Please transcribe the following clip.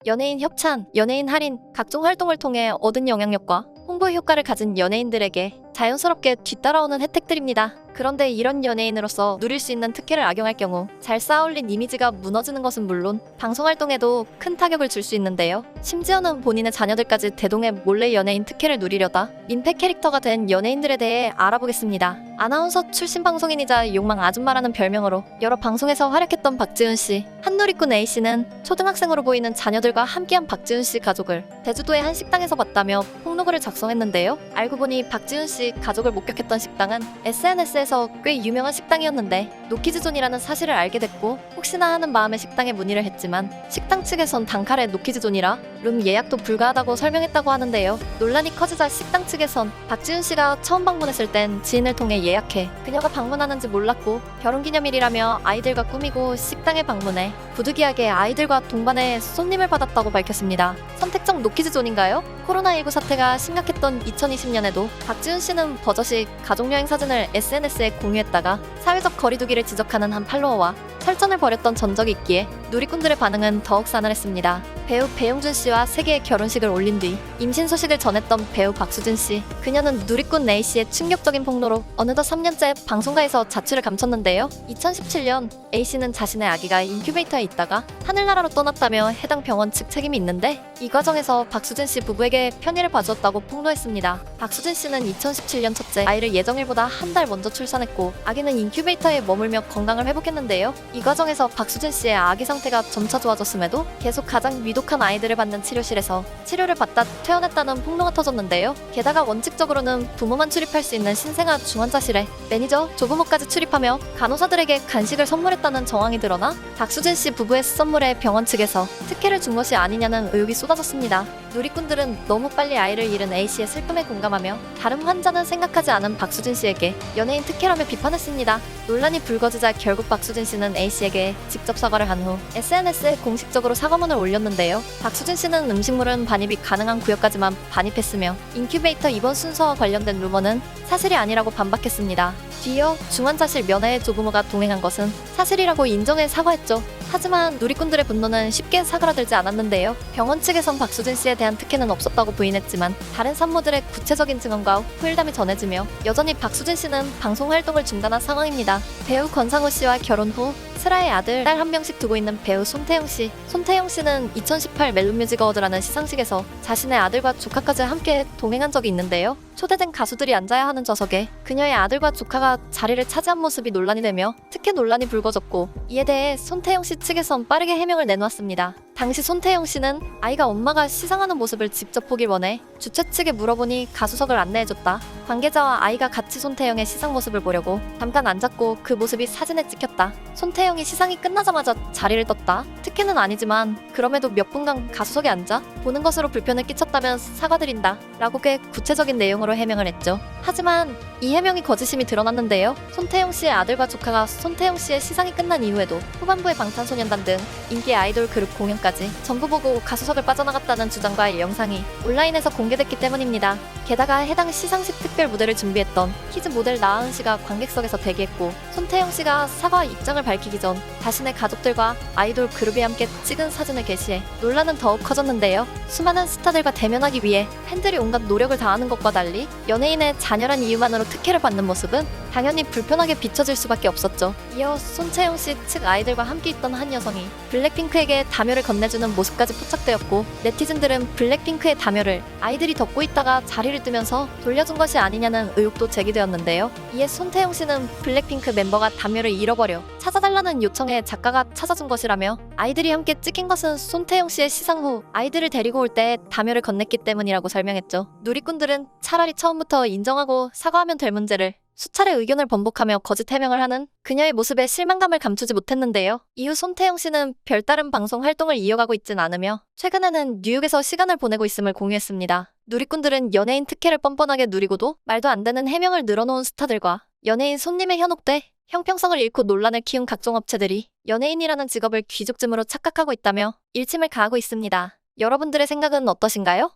연예인 협찬, 연예인 할인, 각종 활동을 통해 얻은 영향력과 홍보 효과를 가진 연예인들에게 자연스럽게 뒤따라오는 혜택들입니다. 그런데 이런 연예인으로서 누릴 수 있는 특혜를 악용할 경우 잘 쌓아올린 이미지가 무너지는 것은 물론 방송활동에도 큰 타격을 줄 수 있는데요. 심지어는 본인의 자녀들까지 대동해 몰래 연예인 특혜를 누리려다 민폐 캐릭터가 된 연예인들에 대해 알아보겠습니다. 아나운서 출신 방송인이자 욕망 아줌마라는 별명으로 여러 방송에서 활약했던 박지훈 씨. 한누리꾼 A씨는 초등학생으로 보이는 자녀들과 함께한 박지훈 씨 가족을 제주도의 한 식당에서 봤다며 폭로글을 작성했는데요. 알고 보니 박지훈 씨 가족을 목격했던 식당은 SNS에서 꽤 유명한 식당이었는데 노키즈존이라는 사실을 알게 됐고 혹시나 하는 마음에 식당에 문의를 했지만 식당 측에선 단칼에 노키즈존이라 룸 예약도 불가하다고 설명했다고 하는데요. 논란이 커지자 식당 측에선 박지훈 씨가 처음 방문했을 땐 지인을 통해 예약해 그녀가 방문하는지 몰랐고 결혼기념일이라며 아이들과 꾸미고 식당에 방문해 부득이하게 아이들과 동반해 손님을 받았다고 밝혔습니다. 선택적 노키즈존인가요? 코로나19 사태가 심각했던 2020년에도 박지훈 씨는 버젓이 가족여행 사진을 SNS에 공유했다가 사회적 거리두기를 지적하는 한 팔로워와 설전을 벌였던 전적이 있기에 누리꾼들의 반응은 더욱 싸늘했습니다. 배우 배용준 씨와 세계의 결혼식을 올린 뒤 임신 소식을 전했던 배우 박수진 씨. 그녀는 누리꾼 A 씨의 충격적인 폭로로 어느덧 3년째 방송가에서 자취를 감췄는데요. 2017년 A 씨는 자신의 아기가 인큐베이터에 있다가 하늘나라로 떠났다며 해당 병원 측 책임이 있는데 이 과정에서 박수진 씨 부부에게 편의를 봐주었다고 폭로했습니다. 박수진 씨는 2017년 첫째 아이를 예정일보다 한 달 먼저 출산했고 아기는 인큐베이터에 머물며 건강을 회복했는데요. 이 과정에서 박수진 씨의 아기 상태가 점차 좋아졌음에도 계속 가장 위독한 아이들을 받는 치료실에서 치료를 받다 퇴원했다는 폭로가 터졌는데요. 게다가 원칙적으로는 부모만 출입할 수 있는 신생아 중환자실에 매니저, 조부모까지 출입하며 간호사들에게 간식을 선물했다는 정황이 드러나 박수진 씨 부부의 선물에 병원 측에서 특혜를 준 것이 아니냐는 의혹이 쏟아졌습니다. 누리꾼들은 너무 빨리 아이를 잃은 A씨의 슬픔에 공감하며 다른 환자는 생각하지 않은 박수진 씨에게 연예인 특혜라며 비판했습니다. 논란이 불거지자 결국 박수진 씨는 A씨에게 직접 사과를 한 후 SNS에 공식적으로 사과문을 올렸는데요. 박수진 씨는 음식물은 반입이 가능한 구역까지만 반입했으며 인큐베이터 입원 순서와 관련된 루머는 사실이 아니라고 반박했습니다. 뒤이어 중환자실 면회에 조부모가 동행한 것은 사실이라고 인정해 사과했죠. 하지만 누리꾼들의 분노는 쉽게 사그라들지 않았는데요. 병원 측에선 박수진 씨에 대한 특혜는 없었다고 부인했지만 다른 산모들의 구체적인 증언과 후일담이 전해지며 여전히 박수진 씨는 방송 활동을 중단한 상황입니다. 배우 권상우 씨와 결혼 후 슬아의 아들, 딸 한 명씩 두고 있는 배우 손태영 씨. 손태영 씨는 2018 멜론뮤직 어워드라는 시상식에서 자신의 아들과 조카까지 함께 동행한 적이 있는데요. 초대된 가수들이 앉아야 하는 좌석에 그녀의 아들과 조카가 자리를 차지한 모습이 논란이 되며 특혜 논란이 불거졌고 이에 대해 손태영 씨 측에선 빠르게 해명을 내놓았습니다. 당시 손태영 씨는 아이가 엄마가 시상하는 모습을 직접 보길 원해 주최 측에 물어보니 가수석을 안내해줬다. 관계자와 아이가 같이 손태영의 시상 모습을 보려고 잠깐 앉았고 그 모습이 사진에 찍혔다. 손태영이 시상이 끝나자마자 자리를 떴다. 특혜는 아니지만 그럼에도 몇 분간 가수석에 앉아 보는 것으로 불편을 끼쳤다면 사과드린다 라고 꽤 구체적인 내용으로 해명을 했죠. 하지만 이 해명이 거짓임이 드러났는데요. 손태영 씨의 아들과 조카가 손태영 씨의 시상이 끝난 이후에도 후반부의 방탄소년단 등 인기 아이돌 그룹 공연까지 전부 보고 가수석을 빠져나갔다는 주장과 영상이 온라인에서 공개됐기 때문입니다. 게다가 해당 시상식 특별 무대를 준비했던 키즈 모델 나은 씨가 관객석에서 대기했고 손태영 씨가 사과 입장을 밝히기 전 자신의 가족들과 아이돌 그룹이 함께 찍은 사진을 게시해 논란은 더욱 커졌는데요. 수많은 스타들과 대면하기 위해 팬들이 온갖 노력을 다하는 것과 달리 연예인의 잔열한 이유만으로 특혜를 받는 모습은 당연히 불편하게 비춰질 수밖에 없었죠. 이어 손채영 씨 측 아이들과 함께 있던 한 여성이 블랙핑크에게 다묘를 건네주는 모습까지 포착되었고 네티즌들은 블랙핑크의 다묘를 아이들이 덮고 있다가 자리를 뜨면서 돌려준 것이 아니냐는 의혹도 제기되었는데요. 이에 손태영 씨는 블랙핑크 멤버가 다묘를 잃어버려 찾아달라는 요청에 작가가 찾아준 것이라며 아이들이 함께 찍힌 것은 손태영 씨의 시상 후 아이들을 데리고 올 때 다묘를 건넸기 때문이라고 설명했죠. 누리꾼들은 차라리 처음부터 인정하고 사과하면 될 문제를 수차례 의견을 번복하며 거짓 해명을 하는 그녀의 모습에 실망감을 감추지 못했는데요. 이후 손태영 씨는 별다른 방송 활동을 이어가고 있진 않으며 최근에는 뉴욕에서 시간을 보내고 있음을 공유했습니다. 누리꾼들은 연예인 특혜를 뻔뻔하게 누리고도 말도 안 되는 해명을 늘어놓은 스타들과 연예인 손님에 현혹돼 형평성을 잃고 논란을 키운 각종 업체들이 연예인이라는 직업을 귀족쯤으로 착각하고 있다며 일침을 가하고 있습니다. 여러분들의 생각은 어떠신가요?